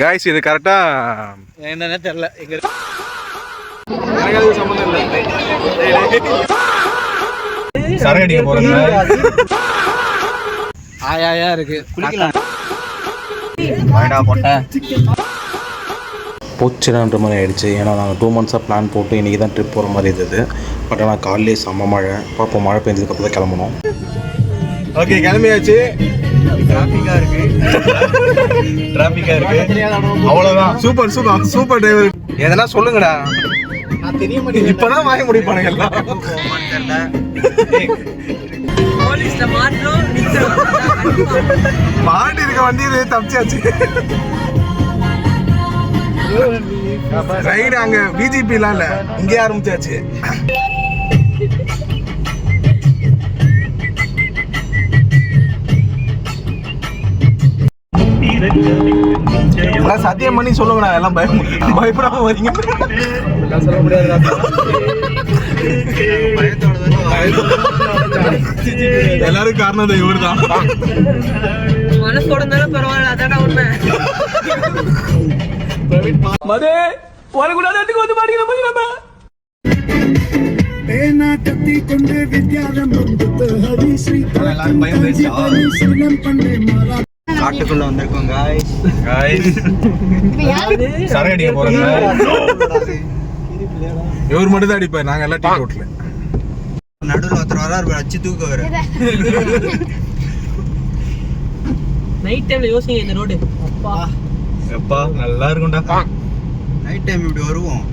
Guys இது கரெக்டா என்னன்னே தெரியல. சரகடிக்க போறேன். ஆயா இருக்கு. போச்சுடான்ற மாதிரி ஆகிடுச்சு. ஏன்னா நாங்கள் 2 months பிளான் போட்டு இன்றைக்கி தான் ட்ரிப் போகிற மாதிரி இருந்தது. பட் ஆனால் காலையிலே செம்ம மழை. பார்ப்போம், மழை பெஞ்சதுக்கப்புறம் தான் கிளம்பணும். ஓகே, கிளம்பியாச்சு. டிராஃபிக்கா இருக்கு. அவ்வளோதான். Super super super driver. எதனா சொல்லுங்கடா. இப்பதான் வாங்க முடிப்பானுங்க எல்லாம். மாட்டி இருக்க வண்டி தப்பிச்சாச்சு. ரைடு அங்க பிஜேபி எல்லாம் இல்ல, இங்கே ஆரம்பிச்சாச்சு. சத்தியம் பண்ணி சொல்லுங்கடா, எல்லாம் பயப்படாம வரீங்க. சொல்ல முடியாது. எல்லாரும் காரணம் இவரு தான். மனசோட இருந்தாலும் பரவாயில்ல, அதான உண்மை. மதே வரக்கூடாது, அதுக்கு வந்து மாட்டீங்க. காட்டுக்குள்ள வந்திருக்கோம் சரகடிக்க போறோம். இவர் மட்டும் தான் அடிப்பாரு, நாங்க எல்லாம் டீ ரோட்ல. நடுவில் ஒருத்தர் வராரு, அச்சு தூக்க வர. நைட் டைம்ல யோசிங்க இந்த ரோடு. அப்பா எப்பா நல்லா இருக்கும்டா. நைட் டைம் இப்படி வருவோம்,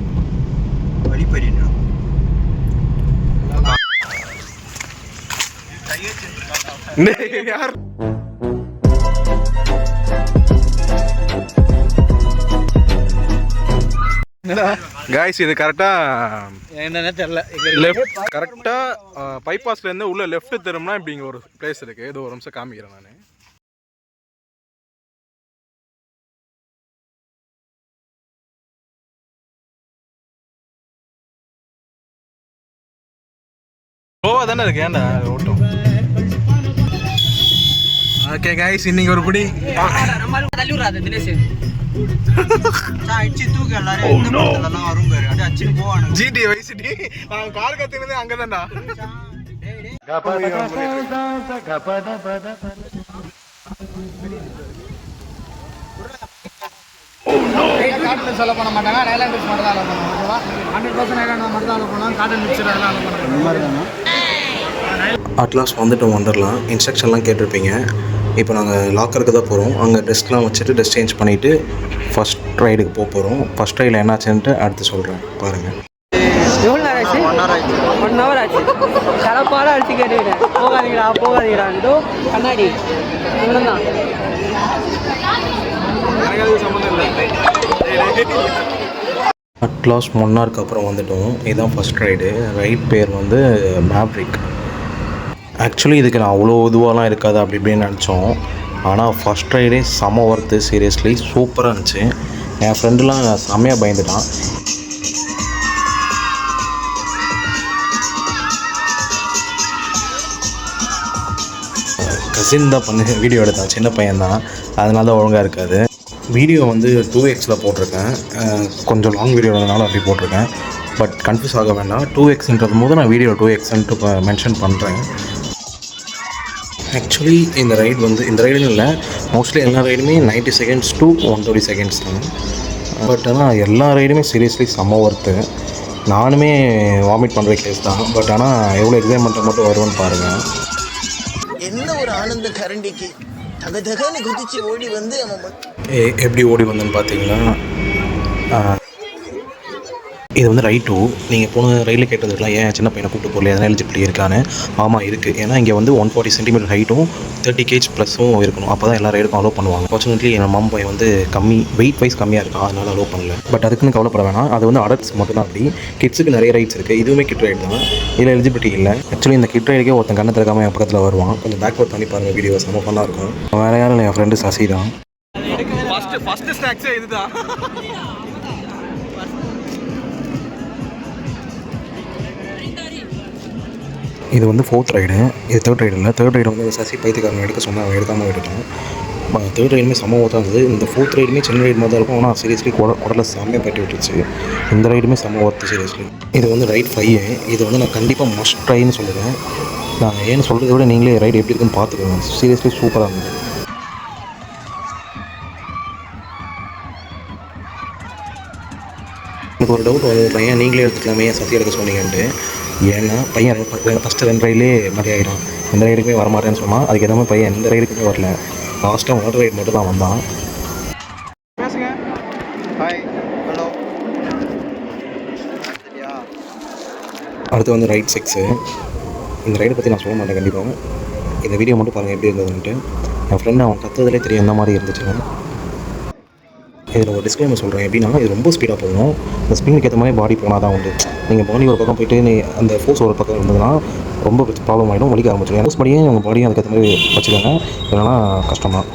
வழிப்பறினா யார் காய்ஸ் இது கரெக்டா என்னன்னே தெரியல. லெஃப்ட் கரெக்டா பைபாஸ்ல இருந்து உள்ள லெஃப்ட் திரும்பினா இப்படி இங்க ஒரு பிளேஸ் இருக்கு. ஏதோ ஒரு நிமிஷம் காமிக்கிறேன் நான். கோவா தானே இருக்கு, ஏன்டா ஓட்டம். ஓகே காய்ஸ், இன்னைக்கு ஒரு பிடி தள்ளி விடாத தினேஷ். அடிச்சு தூக்கு எல்லாரும். எல்லாம் வரும் பேரு அப்படியே அடிச்சுட்டு போவானுங்க. ஜிடி வைசிடி நான் கார் கத்துனதே அங்கதான்டா. காட்டுல சொல்ல பண்ண மாட்டாங்க, நைலாண்ட் மிக்ஸ் மட்டும் தான் அலோ பண்ணுவோம். ஓகேவா? 100% நைலாண்ட் மட்டும் தான் அலோ பண்ணுவோம். காட்டன் மிக்சர் அதெல்லாம் அலோ பண்ணுவோம். இந்த மாதிரி தானே. அட்லாஸ் வந்துட்டு வந்துடலாம். இன்ஸ்ட்ரக்ஷன்லாம் கேட்டிருப்பீங்க. இப்போ நாங்கள் லாக்கருக்கு தான் போகிறோம். அங்கே ட்ரெஸ்லாம் வச்சுட்டு ட்ரெஸ் சேஞ்ச் பண்ணிவிட்டு ஃபஸ்ட் ரைடுக்கு போகிறோம். ஃபஸ்ட் ரைடில் என்னாச்சுன்ட்டு அடுத்து சொல்கிறேன், பாருங்கள். எவ்வளோ நேரம் ஆச்சு? 1 hour ஆச்சு. கலப்பாட அடிச்சு கேட்டுக்கிறேன். போகாதீங்கடா. இதோ கண்ணாடி இவ்வளோ தான். அட்லாஸ் முன்னாருக்கு அப்புறம் வந்துட்டோம். இதுதான் ஃபஸ்ட் ரைட் பேர் வந்து மேவ்ரிக். ஆக்சுவலி இதுக்கு நான் அவ்வளோ இதுவாலாம் இருக்காது அப்படி இப்படின்னு நினச்சோம். ஆனால் ஃபஸ்ட் ரைடே செம ஒர்த்து. சீரியஸ்லி சூப்பராக இருந்துச்சு. என் ஃப்ரெண்டுலாம் செம்மையாக பயந்துட்டான். கசின் தான் பண்ணி வீடியோ எடுத்தான், சின்ன பையன்தான், அதனால தான் ஒழுங்காக இருக்காது. வீடியோ வந்து 2xல் போட்டிருக்கேன். கொஞ்சம் லாங் வீடியோ இருந்தனால அப்படி போட்டிருக்கேன். பட் கன்ஃபியூஸ் ஆக வேண்டாம். 2xன்றது போது நான் வீடியோ 2xன்ட்டு மென்ஷன் பண்ணுறேன். ஆக்சுவலி இந்த ரைடுன்னு இல்லை, மோஸ்ட்லி எல்லா ரைடுமே 90 seconds to 120 seconds தான். பட் ஆனால் எல்லா ரைடுமே சீரியஸ்லி செம்ம ஒர்த்து. நானுமே வாமிட் பண்ணுற கேஸ் தான். பட் ஆனால் எவ்வளோ எக்ஸைட்மெண்ட்டை மட்டும் வருவோன்னு பாருங்கள். என்ன ஒரு ஆனந்த கரண்டிக்கு தகதகன்னு குதிச்சு ஓடி வந்து எப்படி ஓடி வந்தேன்னு பார்த்தீங்கன்னா, இது வந்து ரைட் 2. நீங்கள் போன ரயிலில் கேட்டதுக்கெலாம் ஏன் சின்ன பையனை கூப்பிட்டு போகல, எதனா எலிஜிபிலிட்டி இருக்கான்னு. ஆமாம் இருக்குது. ஏன்னா இங்கே வந்து 140 cm ஹைட்டும் 30 kg ப்ளஸும் இருக்கணும். அப்போ தான் எல்லா ரைடுக்கும் அலோவ் பண்ணுவாங்க. ஃபார்ச்சுனேட்லி என் மாமா பையன் வந்து வெயிட் வைஸ் கம்மியாக இருக்கும், அதனால் அலோவ் பண்ணல. பட் அதுக்குன்னு கவலைப்பட வேணாம். அது வந்து அடல்ட்ஸ் மட்டும் தான். அப்படி கிட்ஸுக்கு நிறைய ரைட்ஸ் இருக்குது. இதுவுமே கிட் ரைடு தான், இதில் எலிஜிபிலிட்டி இல்லை. ஆக்சுவலி இந்த கிட் ரைடுக்கே ஒருத்தன் கண்ணை திறக்காமல் என் பக்கத்தில் வருவான். கொஞ்சம் பேக்வர்ட் பண்ணி பாருங்கள், வீடியோ செம்ம ஃபன்னாக இருக்கும். வேறு யாரும் இல்லை, என் ஃப்ரெண்டு சசி தான். ஃபர்ஸ்ட் ஸ்நாக்ஸே இதுதான். இது வந்து 4th ரைடு, இது 3rd ரைடு இல்லை. 3rd ரைடு வந்து சசி பைத்தியக்காரன் எடுக்க சொன்னால் அவன் எடுக்காமல் விட்டுட்டான். 3rd ரைடுமே செம்ம ஓத்தாக இருந்தது. இந்த 4th ரைடுமே சின்ன ரைடு மாதிரி தான் இருக்கும். ஆனால் சீரியஸ்லி குடலை செம்மையாக பட்டி விட்டுருச்சு. இந்த ரைடுமே செம்ம ஓர்த்து சீரியஸ்லி. இது வந்து ரைட் 5. இது வந்து நான் கண்டிப்பாக மஸ்ட் ட்ரைன்னு சொல்லுவேன். நான் ஏன்னு சொல்கிறத விட நீங்களே ரைடு எப்படி இருக்குன்னு பார்த்துக்கோங்க. சீரியஸ்லி சூப்பராக இருந்தது. எனக்கு ஒரு டவுட் வரும், பையன் நீங்களே எடுத்துக்கலாமே சத்தி எடுக்க சொன்னீங்கன்ட்டு. ஏன்னா பையன் ஃபஸ்ட்டு 2 ரைட்லேயே மாதிரி ஆகிடும். இந்த ரைடுக்குமே வரமாட்டேன்னு சொன்னால் அதுக்கு எதாவது பையன் எந்த ரைடுக்குமே வரல. லாஸ்ட்டாக 1 ரைடு மட்டும் தான் வந்தான். பேசுங்க. Hi, hello. அடுத்து வந்து ரைட் 6. இந்த ரைடை பற்றி நான் சொல்ல மாட்டேன் கண்டிப்பாக. இந்த வீடியோ மட்டும் பாருங்கள் எப்படி இருந்ததுன்ட்டு. என் ஃப்ரெண்டு அவன் கற்றுறதுலே தெரியும் எந்த மாதிரி இருந்துச்சுன்னு. இதில் ஒரு டிஸ்க்ளைமர் சொல்கிறேன். எப்படின்னா இது ரொம்ப ஸ்பீடாக போகணும். இந்த ஸ்பீடுக்கு ஏற்ற மாதிரி பாடி போனால் தான் உண்டு. நீங்கள் பாடி ஒரு பக்கம் போயிட்டு அந்த ஃபோர்ஸ் ஒரு பக்கம் இருந்ததுன்னா ரொம்ப ப்ராப்ளம் ஆகிடும், வலிக்க ஆரம்பிச்சிடும். ஃபோர்ஸ் படியே உங்கள் பாடியும் அதுக்கேற்ற மாதிரி வச்சுக்கோங்க, இல்லைனா கஷ்டம் தான்.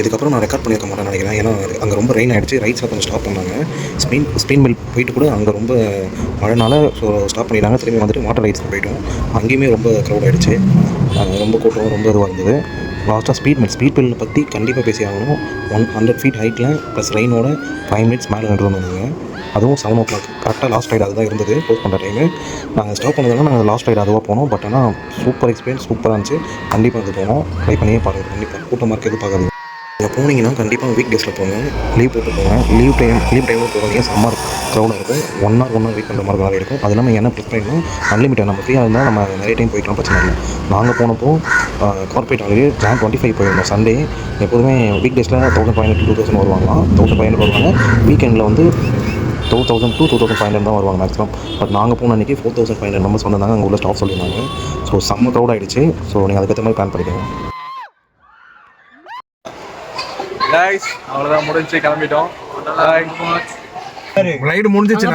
இதுக்கப்புறம் நான் ரெக்கார்ட் பண்ணியிருக்க மாட்டேன்னு நினைக்கிறேன். ஏன்னா அங்கே ரொம்ப ரெயின் ஆகிடுச்சு. ரைட்ஸில் கொஞ்சம் ஸ்டாப் பண்ணாங்க. ஸ்பெயின் மில் போயிட்டு கூட அங்கே ரொம்ப மழைனால ஸோ ஸ்டாப் பண்ணிட்டாங்க. திரும்பி வந்துட்டு வாட்டர் ரைட்ஸில் போயிட்டோம். அங்கேயுமே ரொம்ப க்ரௌட் ஆகிடுச்சு. ரொம்ப கூட்டம் ரொம்ப இதுவாக இருந்தது. லாஸ்ட்டாக ஸ்பீட் மில் பற்றி கண்டிப்பாக பேசி ஆகணும். 100 ஃபீட் ஹைட்டில் ப்ளஸ் ரெயினோட 5 மினிட்ஸ் மேலே நின்று வந்தாங்க. அதுவும் 7 o'clock கரெக்டாக லாஸ்ட் ரைடு அதுதான் இருந்தது. க்ளோஸ் பண்ணுற டைமு நாங்கள் ஸ்டாப் பண்ணதுனால நாங்கள் லாஸ்ட் ரைடு அதுவாக போனோம். பட் ஆனால் சூப்பர் எக்ஸ்பீரியன்ஸ், சூப்பராக இருந்துச்சு. கண்டிப்பாக அது போனோம். ட்ரை பண்ணியே பாருங்கள். கண்டிப்பாக கூட்டமாக இருக்கிறது பார்க்குறது. நீங்கள் போனீங்கன்னா கண்டிப்பாக வீக் டேஸில் போங்க, லீவ் போட்டு போங்க. லீவ் டைமில் போகிறீங்க, சம்மர் க்ரௌடாக இருக்கும். 1 hour வெயிட் பண்ணுற மாதிரி வேலை இருக்கும். அது இல்லாமல் என்ன ப்ளஸ் பண்ணிடணும், அன்லிமிட்டட். நம்ம ஃப்ரீயாக இருந்தால் நம்ம நிறைய டைம் போய்க்கலாம், பிரச்சனை இல்லை. நாங்கள் போனப்போ கார்பரேட் ஹாலிடே Jan 25 போயிருந்தோம் சண்டே. எப்போதுமே வீக் டேஸில் 1500 to 2000 வருவாங்களாம். 1500 வருவாங்க. வீக்கெண்டில் வந்து 2000 to 2500 தான் வருவாங்க மேக்ஸிமம். பட் நாங்கள் போன அன்றைக்கி 4500 மெம்பர்ஸ் வந்திருந்தாங்க. அங்கே உள்ள ஸ்டாஃப் சொல்லியிருந்தாங்க. ஸோ செம்ம க்ரௌட் ஆகிடுச்சு. ஸோ நீங்கள் அதுக்கேற்ற மாதிரி பிளான் பண்ணிக்கோங்க. கைஸ், அவ்வளோதான், முடிஞ்சு கிளம்பிட்டோம். ரைடு முடிஞ்சிச்சு,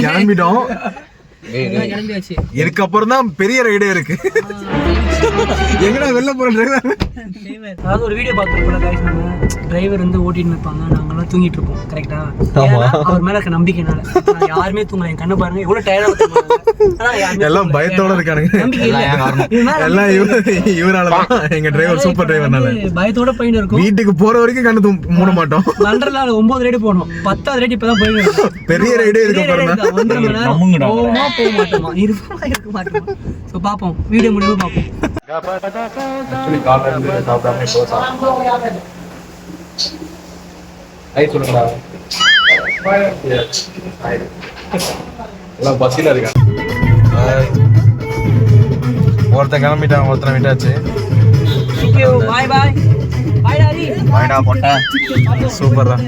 கிளம்பிட்டோம். இதுக்கப்புறம் தான் பெரிய ரைடே இருக்கு. எங்கடா வெளில போற டிரைவர்? அதாவது ஒரு வீடியோ பார்த்துருப்போம் கைஸ், நம்ம டிரைவர் வந்து ஓட்டிட்டு இருப்பாங்க, நாங்கெல்லாம் தூங்கிட்டு இருப்போம். கரெக்டா? அவர் மேல இருக்க நம்பிக்கைனால யாருமே தூங்கல. என் கண்ணு பாருங்க எவ்வளவு டயர்டா, எல்லாம் பயத்தோட இருக்கானுங்க. எல்லாம் இவராலதான், எங்க டிரைவர் சூப்பர் டிரைவர்னால பயத்தோட போயிட்டு இருக்கும். வீட்டுக்கு போற வரைக்கும் கண்ணு மூட மாட்டோம். 9 ரைடு போனோம், 10வது ரைடு இப்பதான் போயிருக்கோம். பெரிய ரைடே இதுக்கப்புறம் 1.5 மணி நேரம் போக மாட்டோமா, இருக்க மாட்டோமா. ஸோ பார்ப்போம், வீடியோ முடிவு பார்ப்போம். எல்லாம் பஸ்ஸில் இருக்காங்க. ஒருத்தன் கிளம்பிட்டான், ஒருத்தனை விட்டாச்சு. பாய் பாய் பாய் டாடி. பாய்டா போட்டேன். சூப்பர் தான்.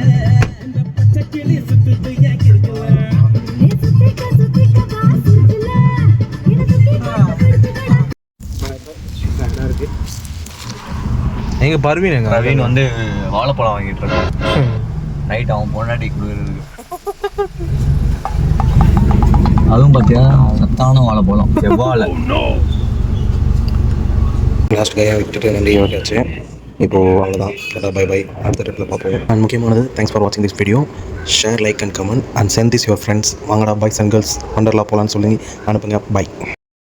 எங்க பர்வீன் எங்க? பர்வீன் வந்து வாழைப்பழம் வாங்கிட்டு இருக்கான். நைட் அவன் பொண்டாட்டி கொடுக்குறதுக்கு. அதுவும் பார்த்தியா சத்தான வாழைப்பழம், செவ்வாழை. லாஸ்ட் கையாக விட்டுட்டு நன்றி ஓட்டியாச்சு. இப்போது அவ்வளோதான். Tata bye bye. அடுத்த ட்ரிப்பில் பார்ப்போம். அண்ட் முக்கியமானது, தேங்க்ஸ் ஃபார் வாட்சிங் this video. Share, like and comment and send this your friends. வாங்கடா பாய்ஸ் அண்ட் கேர்ள்ஸ் வண்டர்லா போகலான்னு சொல்லி அனுப்புங்க. பை.